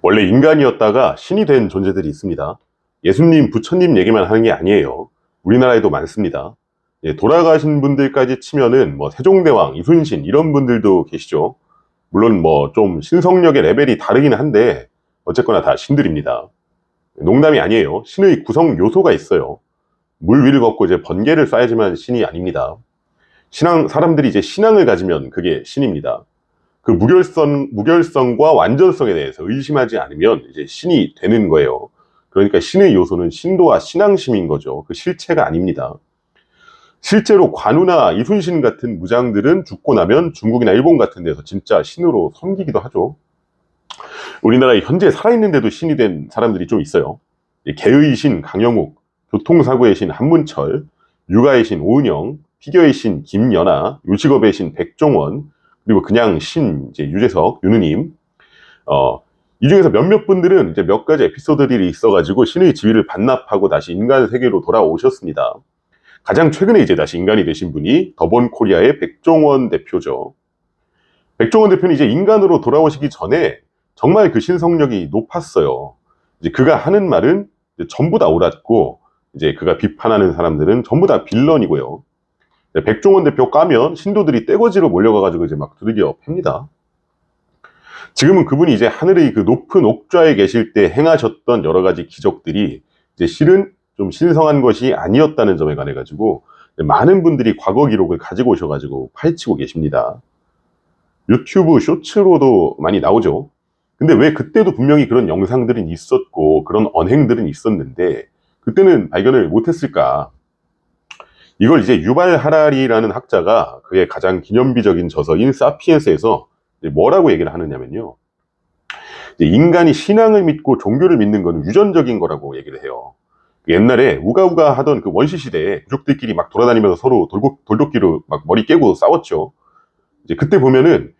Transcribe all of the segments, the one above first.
원래 인간이었다가 신이 된 존재들이 있습니다. 예수님, 부처님 얘기만 하는 게 아니에요. 우리나라에도 많습니다. 예, 돌아가신 분들까지 치면은 뭐 세종대왕, 이순신 이런 분들도 계시죠. 물론 뭐 좀 신성력의 레벨이 다르긴 한데 어쨌거나 다 신들입니다. 농담이 아니에요. 신의 구성 요소가 있어요. 물 위를 걷고 이제 번개를 쏴야지만 신이 아닙니다. 사람들이 이제 신앙을 가지면 그게 신입니다. 그 무결성과 완전성에 대해서 의심하지 않으면 이제 신이 되는 거예요. 그러니까 신의 요소는 신도와 신앙심인 거죠. 그 실체가 아닙니다. 실제로 관우나 이순신 같은 무장들은 죽고 나면 중국이나 일본 같은 데서 진짜 신으로 섬기기도 하죠. 우리나라에 현재 살아있는데도 신이 된 사람들이 좀 있어요. 개의 신 강영욱, 교통사고의 신 한문철, 육아의 신 오은영, 피겨의 신 김연아, 요식업의 신 백종원, 그리고 그냥 신 이제 유재석, 윤우님. 이 중에서 몇몇 분들은 이제 몇 가지 에피소드들이 있어가지고 신의 지위를 반납하고 다시 인간 세계로 돌아오셨습니다. 가장 최근에 이제 다시 인간이 되신 분이 더본코리아의 백종원 대표죠. 백종원 대표는 이제 인간으로 돌아오시기 전에 정말 그 신성력이 높았어요. 이제 그가 하는 말은 이제 전부 다 옳았고, 이제 그가 비판하는 사람들은 전부 다 빌런이고요. 백종원 대표 까면 신도들이 떼거지로 몰려가가지고 이제 막 두들겨 팹니다. 지금은 그분이 이제 하늘의 그 높은 옥좌에 계실 때 행하셨던 여러 가지 기적들이 이제 실은 좀 신성한 것이 아니었다는 점에 관해 가지고 많은 분들이 과거 기록을 가지고 오셔가지고 파헤치고 계십니다. 유튜브 쇼츠로도 많이 나오죠. 근데 왜 그때도 분명히 그런 영상들은 있었고 그런 언행들은 있었는데 그때는 발견을 못했을까? 이걸 이제 유발 하라리라는 학자가 그의 가장 기념비적인 저서인 사피엔스에서 뭐라고 얘기를 하느냐면요. 인간이 신앙을 믿고 종교를 믿는 건 유전적인 거라고 얘기를 해요. 옛날에 우가우가 하던 그 원시 시대에 부족들끼리 막 돌아다니면서 서로 돌도끼로 막 머리 깨고 싸웠죠. 이제 그때 보면은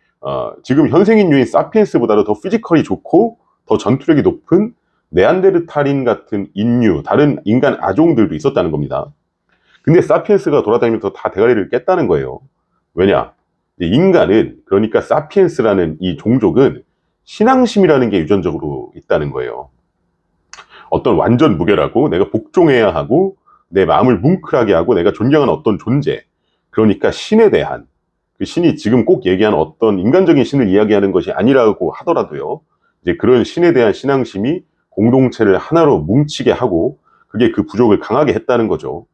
지금 현생 인류인 사피엔스보다도 더 피지컬이 좋고 더 전투력이 높은 네안데르탈인 같은 인류, 다른 인간 아종들도 있었다는 겁니다. 근데 사피엔스가 돌아다니면서 다 대가리를 깼다는 거예요. 왜냐? 인간은, 그러니까 사피엔스라는 이 종족은 신앙심이라는 게 유전적으로 있다는 거예요. 어떤 완전 무결하고 내가 복종해야 하고 내 마음을 뭉클하게 하고 내가 존경하는 어떤 존재, 그러니까 신에 대한, 그 신이 지금 꼭 얘기하는 어떤 인간적인 신을 이야기하는 것이 아니라고 하더라도요, 이제 그런 신에 대한 신앙심이 공동체를 하나로 뭉치게 하고 그게 그 부족을 강하게 했다는 거죠.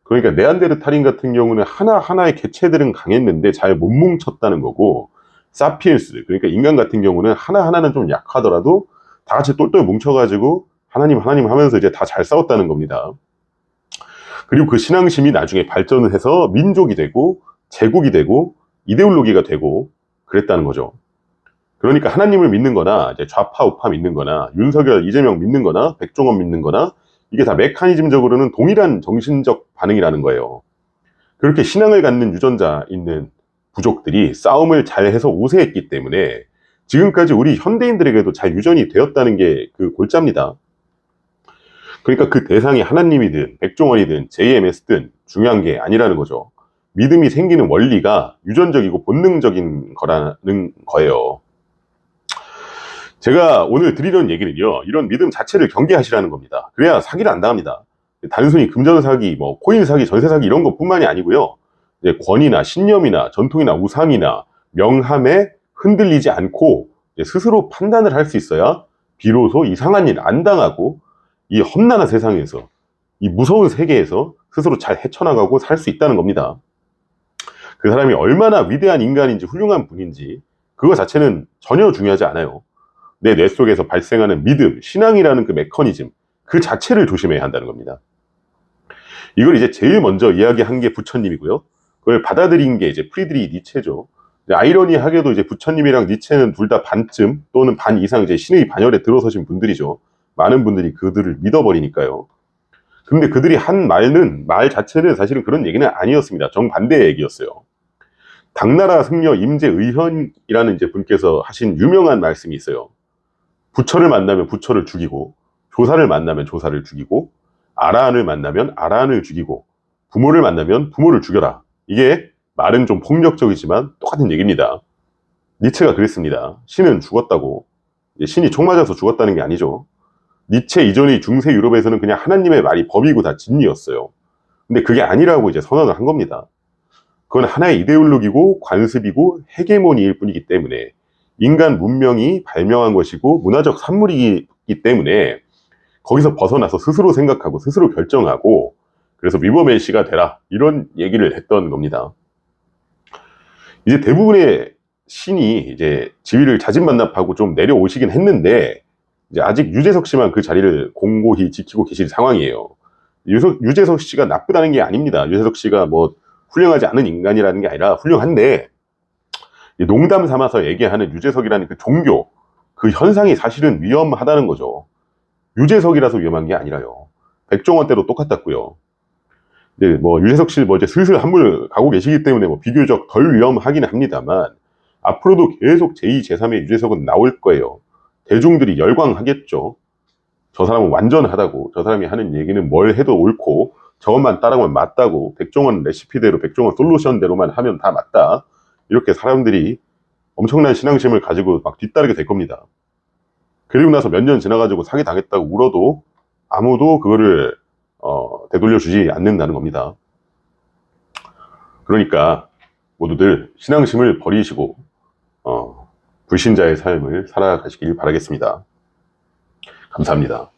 그러니까 네안데르탈인 같은 경우는 하나하나의 개체들은 강했는데 잘 못 뭉쳤다는 거고, 사피엔스, 그러니까 인간 같은 경우는 하나하나는 좀 약하더라도 다 같이 똘똘 뭉쳐가지고 하나님 하나님 하면서 이제 다 잘 싸웠다는 겁니다. 그리고 그 신앙심이 나중에 발전을 해서 민족이 되고 제국이 되고 이데올로기가 되고 그랬다는 거죠. 그러니까 하나님을 믿는 거나 이제 좌파 우파 믿는 거나 윤석열 이재명 믿는 거나 백종원 믿는 거나 이게 다 메커니즘적으로는 동일한 정신적 반응이라는 거예요. 그렇게 신앙을 갖는 유전자 있는 부족들이 싸움을 잘해서 우세했기 때문에 지금까지 우리 현대인들에게도 잘 유전이 되었다는 게 그 골자입니다. 그러니까 그 대상이 하나님이든 백종원이든 JMS든 중요한 게 아니라는 거죠. 믿음이 생기는 원리가 유전적이고 본능적인 거라는 거예요. 제가 오늘 드리려는 얘기는요, 이런 믿음 자체를 경계하시라는 겁니다. 그래야 사기를 안 당합니다. 단순히 금전 사기, 뭐 코인 사기, 전세 사기 이런 것뿐만이 아니고요, 이제 권위나 신념이나 전통이나 우상이나 명함에 흔들리지 않고 스스로 판단을 할 수 있어야 비로소 이상한 일 안 당하고 이 험난한 세상에서, 이 무서운 세계에서 스스로 잘 헤쳐나가고 살 수 있다는 겁니다. 그 사람이 얼마나 위대한 인간인지 훌륭한 분인지 그거 자체는 전혀 중요하지 않아요. 내 뇌 속에서 발생하는 믿음, 신앙이라는 그 메커니즘, 그 자체를 조심해야 한다는 겁니다. 이걸 이제 제일 먼저 이야기한 게 부처님이고요. 그걸 받아들인 게 이제 프리드리히 니체죠. 아이러니하게도 이제 부처님이랑 니체는 둘 다 반쯤 또는 반 이상 이제 신의 반열에 들어서신 분들이죠. 많은 분들이 그들을 믿어버리니까요. 근데 그들이 한 말 자체는 사실은 그런 얘기는 아니었습니다. 정반대의 얘기였어요. 당나라 승려 임재의현이라는 이제 분께서 하신 유명한 말씀이 있어요. 부처를 만나면 부처를 죽이고, 조사를 만나면 조사를 죽이고, 아라한을 만나면 아라한을 죽이고, 부모를 만나면 부모를 죽여라. 이게 말은 좀 폭력적이지만 똑같은 얘기입니다. 니체가 그랬습니다. 신은 죽었다고. 신이 총 맞아서 죽었다는 게 아니죠. 니체 이전의 중세 유럽에서는 그냥 하나님의 말이 법이고 다 진리였어요. 근데 그게 아니라고 이제 선언을 한 겁니다. 그건 하나의 이데올로기고 관습이고 헤게모니일 뿐이기 때문에 인간 문명이 발명한 것이고 문화적 산물이기 때문에 거기서 벗어나서 스스로 생각하고 스스로 결정하고 그래서 위버메시가 되라 이런 얘기를 했던 겁니다. 이제 대부분의 신이 이제 지위를 자진반납하고 좀 내려오시긴 했는데 이제 아직 유재석 씨만 그 자리를 공고히 지키고 계실 상황이에요. 유재석 씨가 나쁘다는 게 아닙니다. 유재석 씨가 뭐 훌륭하지 않은 인간이라는 게 아니라 훌륭한데 농담 삼아서 얘기하는 유재석이라는 그 종교 그 현상이 사실은 위험하다는 거죠. 유재석이라서 위험한 게 아니라요. 백종원 때도 똑같았고요. 이제 뭐 유재석 씨 뭐 이제 슬슬 한물 가고 계시기 때문에 뭐 비교적 덜 위험하기는 합니다만 앞으로도 계속 제2, 제3의 유재석은 나올 거예요. 대중들이 열광하겠죠. 저 사람은 완전하다고, 저 사람이 하는 얘기는 뭘 해도 옳고 저것만 따라가면 맞다고, 백종원 레시피대로 백종원 솔루션대로만 하면 다 맞다, 이렇게 사람들이 엄청난 신앙심을 가지고 막 뒤따르게 될 겁니다. 그리고 나서 몇 년 지나가지고 사기당했다고 울어도 아무도 그거를 되돌려주지 않는다는 겁니다. 그러니까 모두들 신앙심을 버리시고 불신자의 삶을 살아가시길 바라겠습니다. 감사합니다.